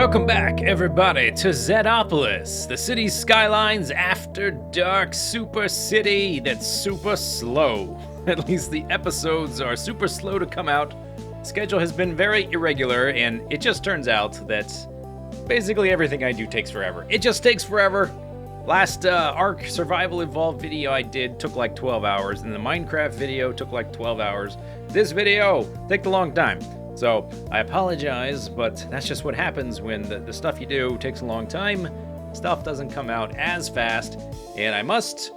Welcome back, everybody, to Zedopolis, the city's Skylines after dark super city that's super slow. At least the episodes are super slow to come out. Schedule has been very irregular, and it just turns out that basically everything I do takes forever. It just takes forever. Last Ark Survival Evolved video I did took like 12 hours, and the Minecraft video took like 12 hours. This video took a long time. So, I apologize, but that's just what happens when the stuff you do takes a long time. Stuff doesn't come out as fast, and I must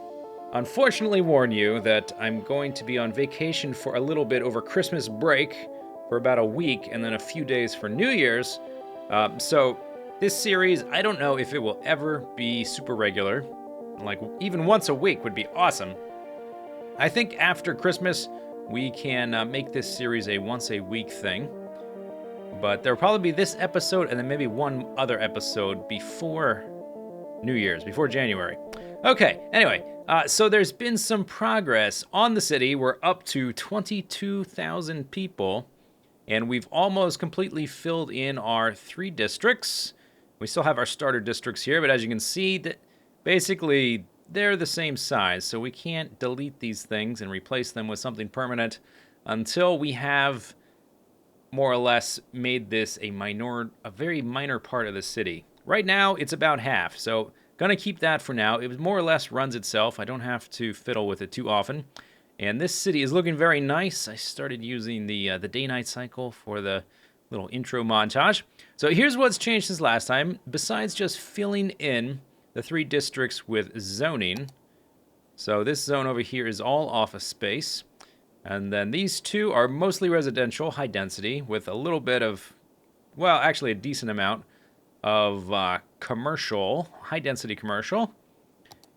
unfortunately warn you that I'm going to be on vacation for a little bit over Christmas break for about a week, and then a few days for New Year's. So, this series, I don't know if it will ever be super regular. Like, even once a week would be awesome. I think after Christmas, we can make this series a once-a-week thing. But there'll probably be this episode and then maybe one other episode before New Year's, before January. Okay, anyway, so there's been some progress on the city. We're up to 22,000 people, and we've almost completely filled in our 3 districts. We still have our starter districts here, but as you can see, that basically they're the same size, so we can't delete these things and replace them with something permanent until we have more or less made this a very minor part of the city. Right now, it's about half, so gonna keep that for now. It more or less runs itself. I don't have to fiddle with it too often. And this city is looking very nice. I started using the day-night cycle for the little intro montage. So here's what's changed since last time. Besides just filling in the 3 districts with zoning. So this zone over here is all office space. And then these 2 are mostly residential, high density, with a little bit of, well, actually a decent amount of commercial, high density commercial.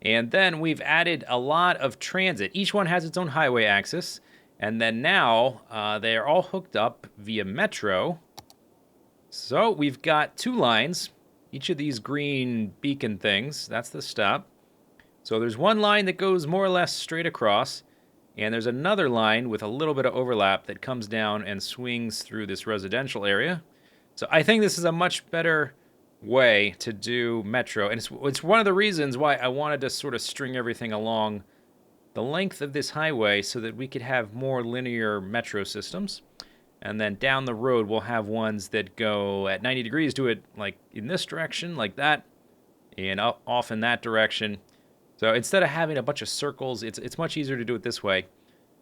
And then we've added a lot of transit. Each one has its own highway access. And then now they are all hooked up via metro. So we've got 2 lines. Each of these green beacon things, that's the stop. So there's one line that goes more or less straight across, and there's another line with a little bit of overlap that comes down and swings through this residential area. So I think this is a much better way to do metro, and it's one of the reasons why I wanted to sort of string everything along the length of this highway so that we could have more linear metro systems. And then down the road, we'll have ones that go at 90 degrees, do it like in this direction, like that, and off in that direction. So instead of having a bunch of circles, it's much easier to do it this way,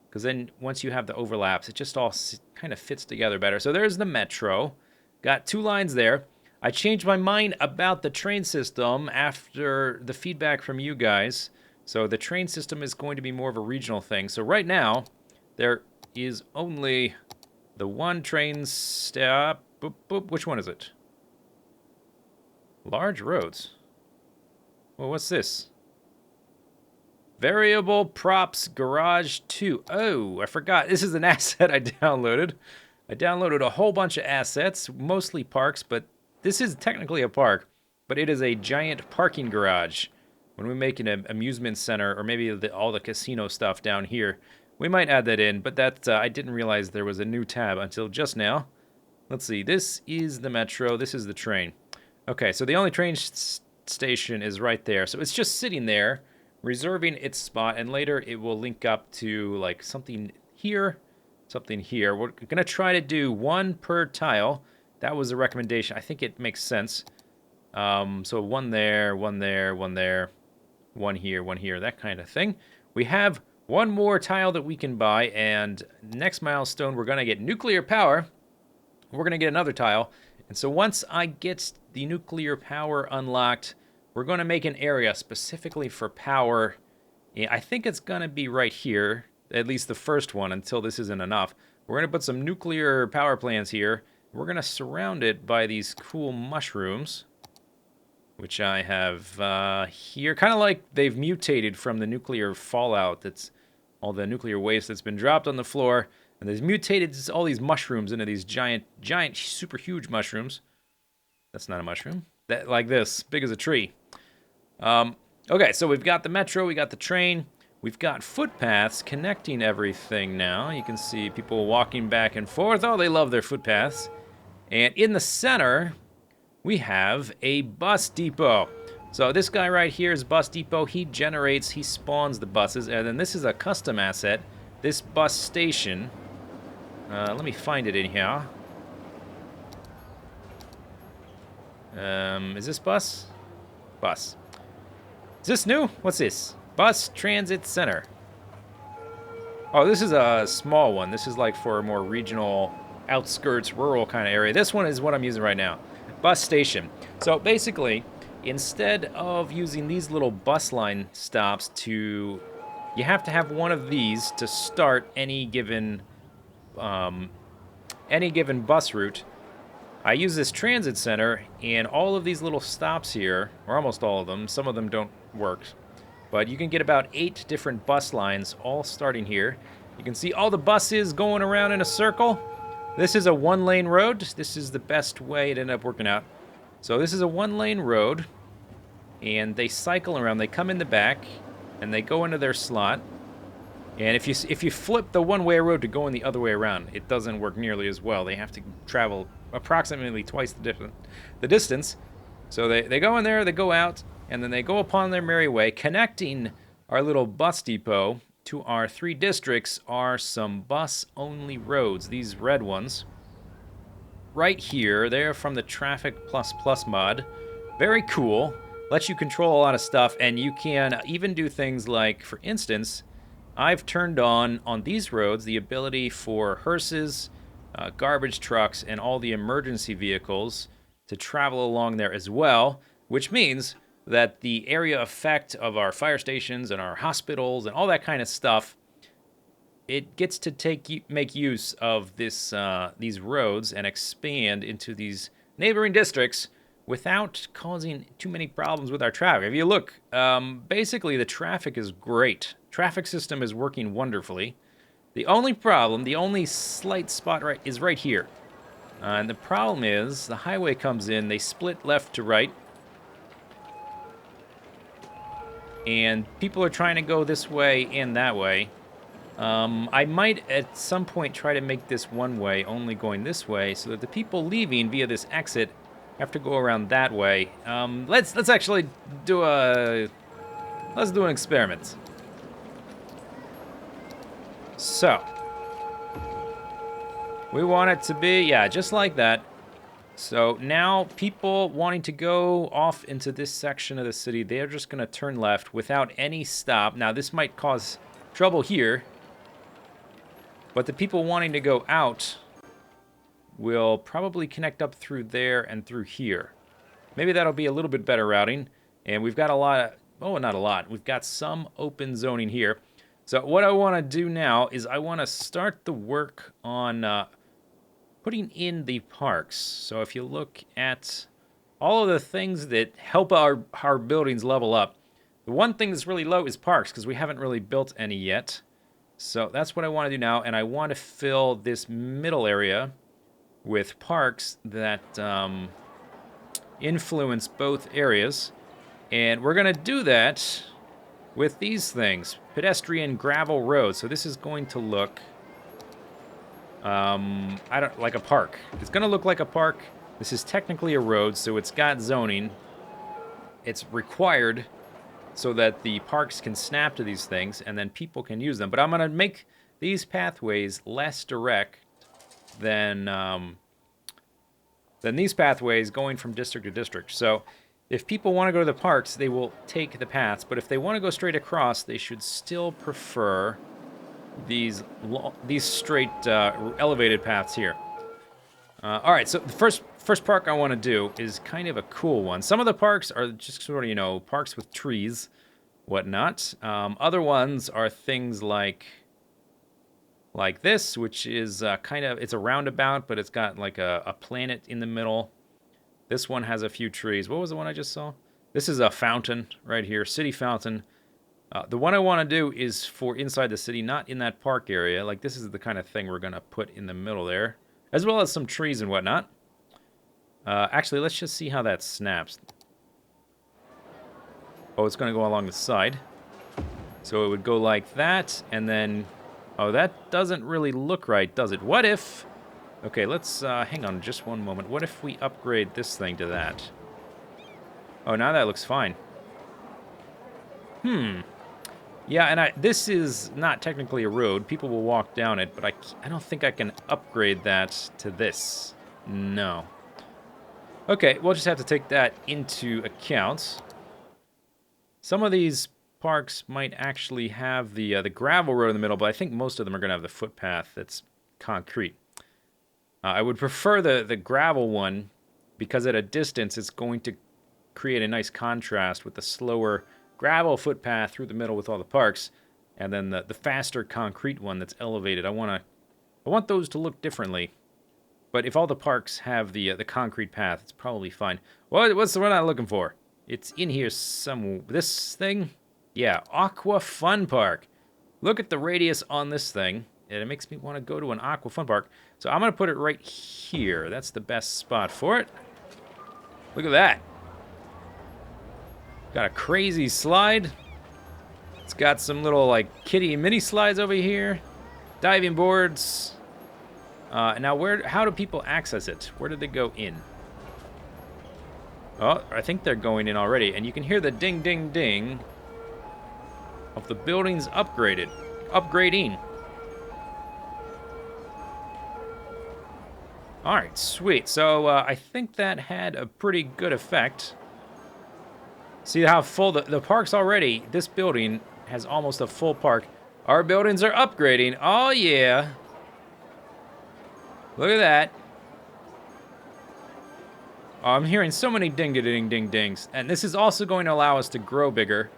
because then once you have the overlaps, it just all kind of fits together better. So there's the metro. Got 2 lines there. I changed my mind about the train system after the feedback from you guys. So the train system is going to be more of a regional thing. So right now, there is only the one train stop. Boop, boop. Which one is it? Large roads. Well, what's this? Variable props garage 2. Oh, I forgot. This is an asset I downloaded. I downloaded a whole bunch of assets, mostly parks, but this is technically a park, but it is a giant parking garage. When we make an amusement center, or maybe all the casino stuff down here, we might add that in, but that I didn't realize there was a new tab until just now. Let's see, this is the metro, this is the train. Okay, so the only train station is right there. So it's just sitting there, reserving its spot, and later it will link up to like something here, something here. We're gonna try to do 1 per tile. That was a recommendation. I think it makes sense. So 1 there, 1 there, 1 there, 1 here, that kind of thing. We have 1 more tile that we can buy, and next milestone, we're going to get nuclear power. We're going to get another tile. And so once I get the nuclear power unlocked, we're going to make an area specifically for power. I think it's going to be right here, at least the first one, until this isn't enough. We're going to put some nuclear power plants here. We're going to surround it by these cool mushrooms, which I have here. Kind of like they've mutated from the nuclear fallout. That's all the nuclear waste that's been dropped on the floor. And they've mutated all these mushrooms into these giant, super huge mushrooms. That's not a mushroom. Like this, big as a tree. Okay, so we've got the metro, we got the train. We've got footpaths connecting everything now. You can see people walking back and forth. Oh, they love their footpaths. And in the center, we have a bus depot. So this guy right here is bus depot. He spawns the buses, and then this is a custom asset. This bus station. Let me find it in here. Is this bus? Bus. Is this new? What's this? Bus Transit Center. Oh, this is a small one. This is like for a more regional, outskirts, rural kind of area. This one is what I'm using right now. Bus station. So basically, instead of using these little bus line stops you have to have one of these to start any given bus route. I use this transit center, and all of these little stops here, or almost all of them, some of them don't work, but you can get about 8 different bus lines all starting here. You can see all the buses going around in a circle. This is a 1-lane road. This is the best way it ended up working out. So this is a 1-lane road, and they cycle around. They come in the back, and they go into their slot. And if you flip the one-way road to go in the other way around, it doesn't work nearly as well. They have to travel approximately twice the distance. So they go in there, they go out, and then they go upon their merry way. Connecting our little bus depot to our 3 districts are some bus-only roads, these red ones. Right here, they're from the Traffic Plus Plus mod. Very cool. Lets you control a lot of stuff, and you can even do things like, for instance, I've turned on these roads the ability for hearses, garbage trucks, and all the emergency vehicles to travel along there as well, which means that the area effect of our fire stations and our hospitals and all that kind of stuff, it gets to make use of these roads and expand into these neighboring districts without causing too many problems with our traffic. If you look, basically the traffic is great. Traffic system is working wonderfully. The only problem, the only slight spot is right here. And the problem is, the highway comes in, they split left to right. And people are trying to go this way and that way. I might at some point try to make this one way, only going this way, so that the people leaving via this exit have to go around that way. Let's actually do an experiment. So, we want it to be, yeah, just like that. So now people wanting to go off into this section of the city, they're just going to turn left without any stop. Now, this might cause trouble here, but the people wanting to go out will probably connect up through there and through here. Maybe that'll be a little bit better routing. And we've got a lot of, oh, not a lot. We've got some open zoning here. So what I want to do now is I want to start the work on putting in the parks. So if you look at all of the things that help our buildings level up, the one thing that's really low is parks, because we haven't really built any yet. So that's what I want to do now, and I want to fill this middle area with parks that influence both areas. And we're going to do that with these things. Pedestrian gravel roads. So this is going to look like a park. It's going to look like a park. This is technically a road, so it's got zoning. It's required so that the parks can snap to these things and then people can use them. But I'm going to make these pathways less direct than these pathways going from district to district. So if people want to go to the parks, they will take the paths. But if they want to go straight across, they should still prefer these straight elevated paths here. All right, so the first park I want to do is kind of a cool one. Some of the parks are just sort of, parks with trees, whatnot. Other ones are things like this, which is it's a roundabout, but it's got like a planet in the middle. This one has a few trees. What was the one I just saw? This is a fountain right here, city fountain. The one I want to do is for inside the city, not in that park area. Like, this is the kind of thing we're going to put in the middle there, as well as some trees and whatnot. Actually, let's just see how that snaps. Oh, it's going to go along the side. So it would go like that, and then... Oh, that doesn't really look right, does it? What if Okay, let's hang on just one moment. What if we upgrade this thing to that? Oh, now that looks fine. Yeah, and this is not technically a road. People will walk down it, but I don't think I can upgrade that to this. No. Okay, we'll just have to take that into account. Some of these parks might actually have the gravel road in the middle, but I think most of them are going to have the footpath that's concrete. I would prefer the gravel one because at a distance it's going to create a nice contrast with the slower gravel footpath through the middle with all the parks, and then the faster concrete one that's elevated. I want those to look differently. But if all the parks have the concrete path, it's probably fine. What's the one I'm looking for? It's in here somewhere. This thing? Yeah, Aqua Fun Park. Look at the radius on this thing, and it makes me want to go to an Aqua Fun Park. So I'm going to put it right here. That's the best spot for it. Look at that. Got a crazy slide. It's got some little, like, kiddie mini slides over here. Diving boards. Now, how do people access it? Where do they go in? Oh, I think they're going in already. And you can hear the ding, ding, ding of the buildings upgrading. All right, sweet. So I think that had a pretty good effect. See how full the park's already. This building has almost a full park. Our buildings are upgrading. Oh, yeah. Look at that. Oh, I'm hearing so many ding-a-ding-ding-dings. And this is also going to allow us to grow bigger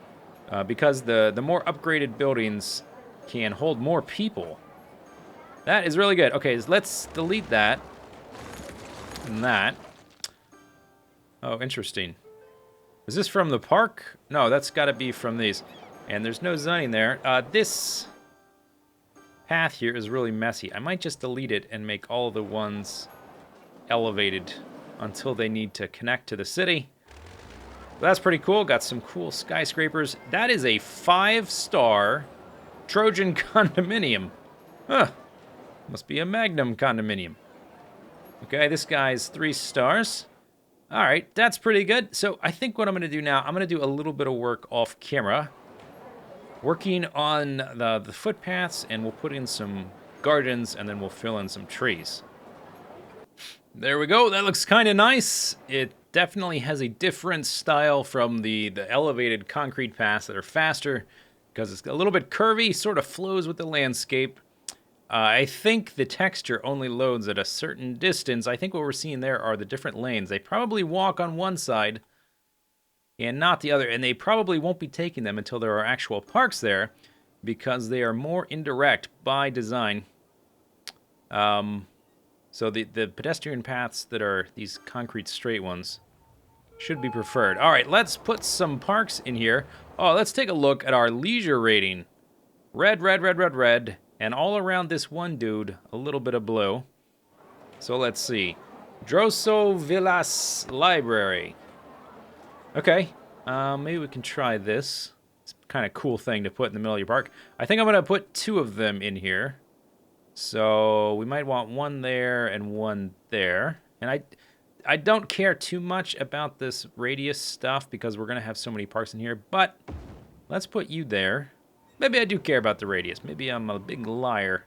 because the more upgraded buildings can hold more people. That is really good. Okay, let's delete that. And that. Oh, interesting. Is this from the park? No, that's got to be from these. And there's no zoning there. This path here is really messy. I might just delete it and make all the ones elevated until they need to connect to the city. But that's pretty cool. Got some cool skyscrapers. That is a 5-star Trojan condominium. Huh. Must be a Magnum condominium. Okay, this guy's 3 stars. All right, that's pretty good. So I think what I'm going to do now, I'm going to do a little bit of work off camera. Working on the footpaths, and we'll put in some gardens, and then we'll fill in some trees. There we go. That looks kind of nice. It definitely has a different style from the elevated concrete paths that are faster because it's a little bit curvy, sort of flows with the landscape. I think the texture only loads at a certain distance. I think what we're seeing there are the different lanes. They probably walk on one side and not the other, and they probably won't be taking them until there are actual parks there because they are more indirect by design. So the pedestrian paths that are these concrete straight ones should be preferred. All right, let's put some parks in here. Oh, let's take a look at our leisure rating. Red, red, red, red, red. And all around this one dude, a little bit of blue. So let's see. Droso Villas Library. Okay, maybe we can try this. It's kind of cool thing to put in the middle of your park. I think I'm going to put 2 of them in here. So we might want one there and one there. And I don't care too much about this radius stuff because we're going to have so many parks in here. But let's put you there. Maybe I do care about the radius. Maybe I'm a big liar.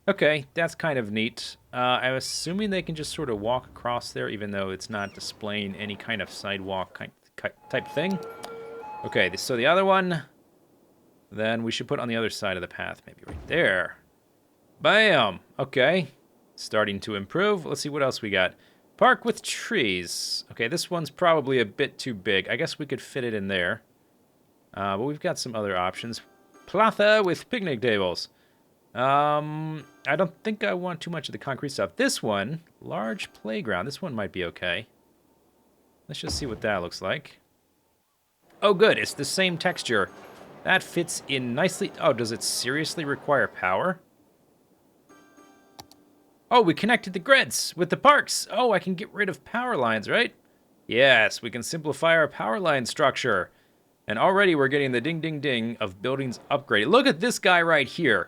Okay, that's kind of neat. I'm assuming they can just sort of walk across there, even though it's not displaying any kind of sidewalk type thing. Okay, so the other one, then we should put on the other side of the path, maybe right there. Bam! Okay, starting to improve. Let's see what else we got. Park with trees. Okay, this one's probably a bit too big. I guess we could fit it in there. But we've got some other options. Plaza with picnic tables. I don't think I want too much of the concrete stuff. This one, large playground. This one might be okay. Let's just see what that looks like. Oh, good. It's the same texture. That fits in nicely. Oh, does it seriously require power? Oh, we connected the grids with the parks. Oh, I can get rid of power lines, right? Yes, we can simplify our power line structure. And already we're getting the ding, ding, ding of buildings upgraded. Look at this guy right here.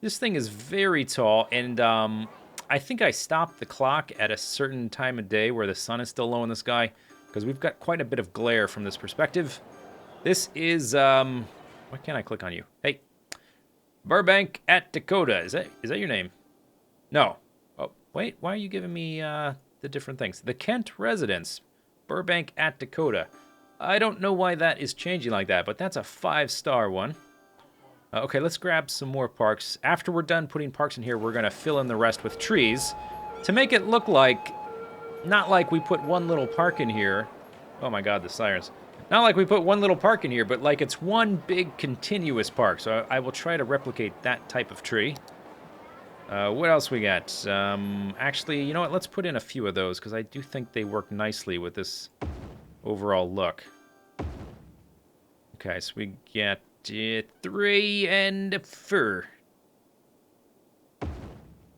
This thing is very tall, and I think I stopped the clock at a certain time of day where the sun is still low in the sky, because we've got quite a bit of glare from this perspective. This is, why can't I click on you? Hey, Burbank at Dakota. Is that your name? No. Oh, wait, why are you giving me the different things? The Kent residence, Burbank at Dakota. I don't know why that is changing like that, but that's a 5-star one. Okay, let's grab some more parks. After we're done putting parks in here, we're going to fill in the rest with trees to make it look like, not like we put one little park in here. Oh my god, the sirens. Not like we put one little park in here, but like it's one big continuous park. So I will try to replicate that type of tree. What else we got? Actually, you know what? Let's put in a few of those, because I do think they work nicely with this overall look. Okay, so we get 3 and 4.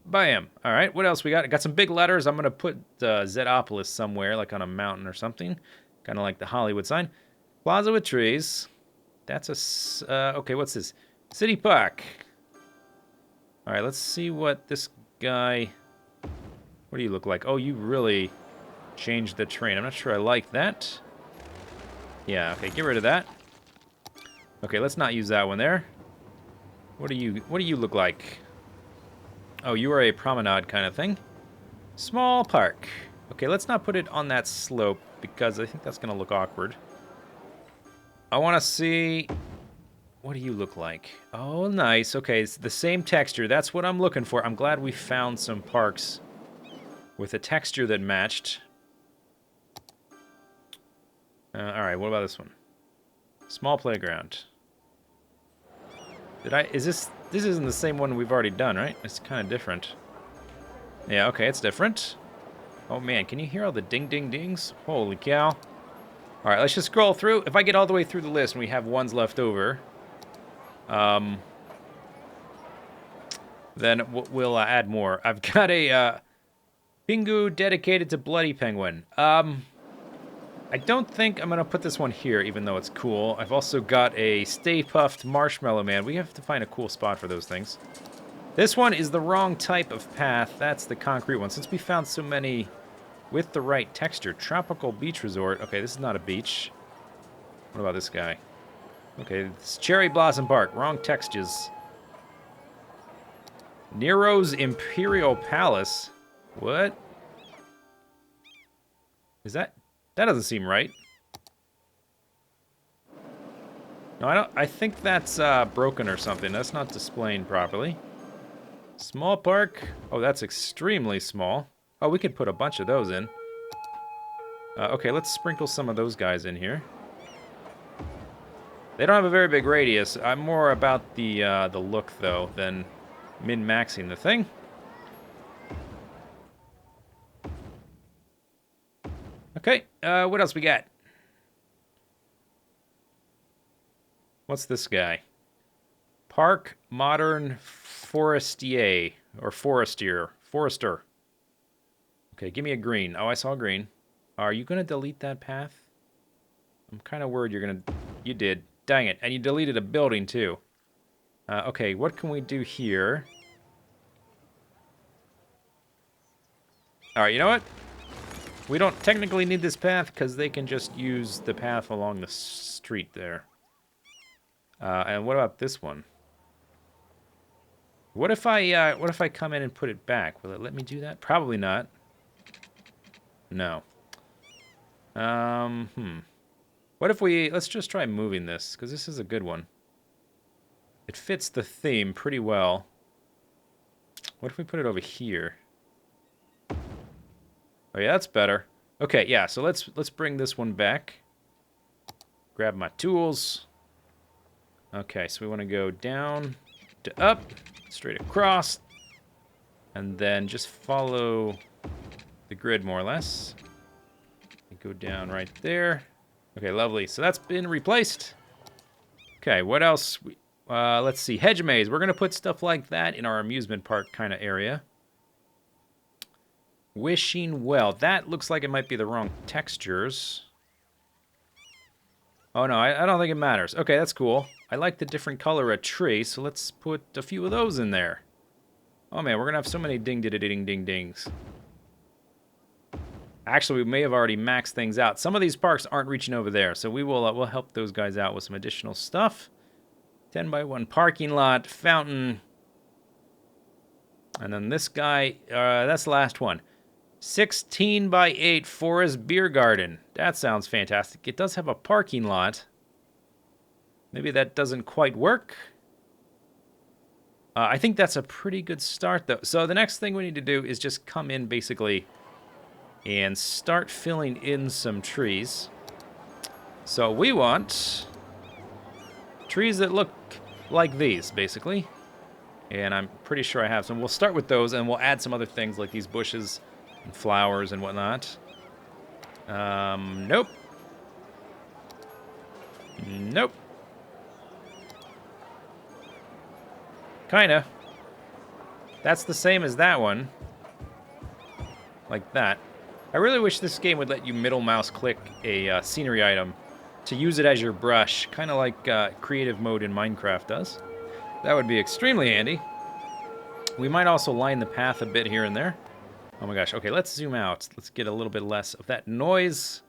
Bam. All right, what else we got? I got some big letters. I'm going to put Zedopolis somewhere, like on a mountain or something. Kind of like the Hollywood sign. Plaza with trees. That's a... okay, what's this? City Park. All right, let's see what this guy... What do you look like? Oh, you really changed the terrain. I'm not sure I like that. Yeah, okay, get rid of that. Okay, let's not use that one there. What do you look like? Oh, you are a promenade kind of thing. Small park. Okay, let's not put it on that slope because I think that's going to look awkward. I want to see... What do you look like? Oh, nice. Okay, it's the same texture. That's what I'm looking for. I'm glad we found some parks with a texture that matched. All right, what about this one? Small playground. This isn't the same one we've already done, right? It's kind of different. Yeah, okay, it's different. Oh man, can you hear all the ding ding dings? Holy cow. All right, let's just scroll through. If I get all the way through the list and we have ones left over, then we'll add more. I've got a Pingu dedicated to Bloody Penguin. I don't think I'm going to put this one here, even though it's cool. I've also got a Stay Puffed Marshmallow Man. We have to find a cool spot for those things. This one is the wrong type of path. That's the concrete one. Since we found so many with the right texture. Tropical Beach Resort. Okay, this is not a beach. What about this guy? Okay, it's Cherry Blossom Park. Wrong textures. Nero's Imperial Palace. What? Is that... That doesn't seem right. No, I don't. I think that's broken or something. That's not displaying properly. Small park. Oh, that's extremely small. Oh, we could put a bunch of those in. Okay, let's sprinkle some of those guys in here. They don't have a very big radius. I'm more about the look though than min-maxing the thing. Okay, what else we got? What's this guy? Park Modern Forestier, or Forester. Okay, give me a green. Oh, I saw green. Are you going to delete that path? I'm kind of worried you're going to... You did. Dang it. And you deleted a building, too. Okay, what can we do here? Alright, you know what? We don't technically need this path because they can just use the path along the street there. And what about this one? What if I come in and put it back? Will it let me do that? Probably not. No. What if let's just try moving this, because this is a good one. It fits the theme pretty well. What if we put it over here? Oh yeah, that's better. Okay, yeah, so let's bring this one back. Grab my tools. Okay, so we want to go down to up, straight across, and then just follow the grid more or less. Go down right there. Okay, lovely. So that's been replaced. Okay, what else? Let's see. Hedge Maze. We're going to put stuff like that in our amusement park kind of area. Wishing Well. That looks like it might be the wrong textures. Oh, no. I don't think it matters. Okay, that's cool. I like the different color of tree, so let's put a few of those in there. Oh man, we're gonna have so many ding-ding-ding-dings. Actually, we may have already maxed things out. Some of these parks aren't reaching over there, so we'll help those guys out with some additional stuff. 10 by 1 parking lot, fountain. And then this guy, that's the last one. 16 by 8 forest beer garden. That sounds fantastic. It does have a parking lot. Maybe that doesn't quite work. I think that's a pretty good start, though. So the next thing we need to do is just come in, basically, and start filling in some trees. So we want trees that look like these, basically. And I'm pretty sure I have some. We'll start with those, and we'll add some other things like these bushes and flowers and whatnot. Nope. Nope. Kinda. That's the same as that one. Like that. I really wish this game would let you middle mouse click a scenery item to use it as your brush, kind of like creative mode in Minecraft does. That would be extremely handy. We might also line the path a bit here and there. Oh my gosh, okay, let's zoom out. Let's get a little bit less of that noise.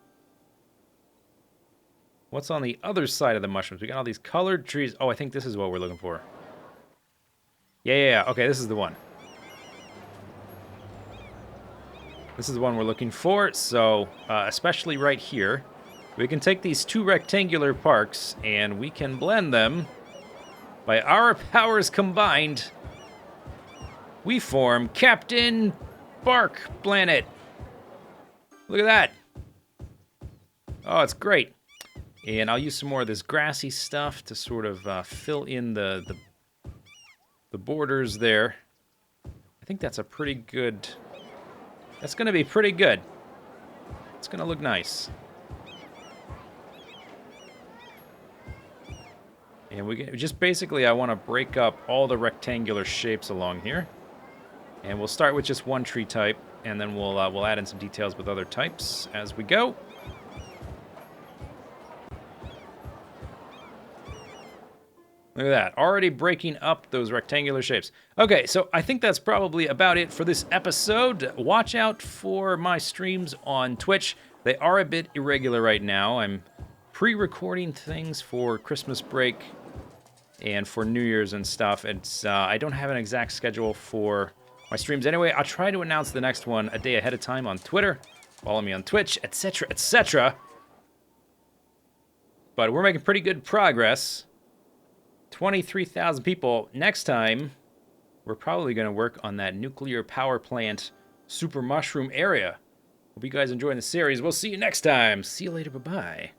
What's on the other side of the mushrooms? We got all these colored trees. Oh, I think this is what we're looking for. Yeah, okay, this is the one. This is the one we're looking for, so especially right here, we can take these two rectangular parks and we can blend them. By our powers combined, we form Captain Bark Planet. Look at that. Oh, it's great. And I'll use some more of this grassy stuff to sort of fill in the borders there. I think that's a pretty good... That's going to be pretty good. It's going to look nice. And we just basically, I want to break up all the rectangular shapes along here. And we'll start with just one tree type, and then we'll add in some details with other types as we go. Look at that, already breaking up those rectangular shapes. Okay, so I think that's probably about it for this episode. Watch out for my streams on Twitch. They are a bit irregular right now. I'm pre-recording things for Christmas break and for New Year's and stuff. It's I don't have an exact schedule for my streams. Anyway, I'll try to announce the next one a day ahead of time on Twitter. Follow me on Twitch, etc., etc. But we're making pretty good progress. 23,000 people. Next time, we're probably going to work on that nuclear power plant super mushroom area. Hope you guys enjoying the series. We'll see you next time. See you later. Bye-bye.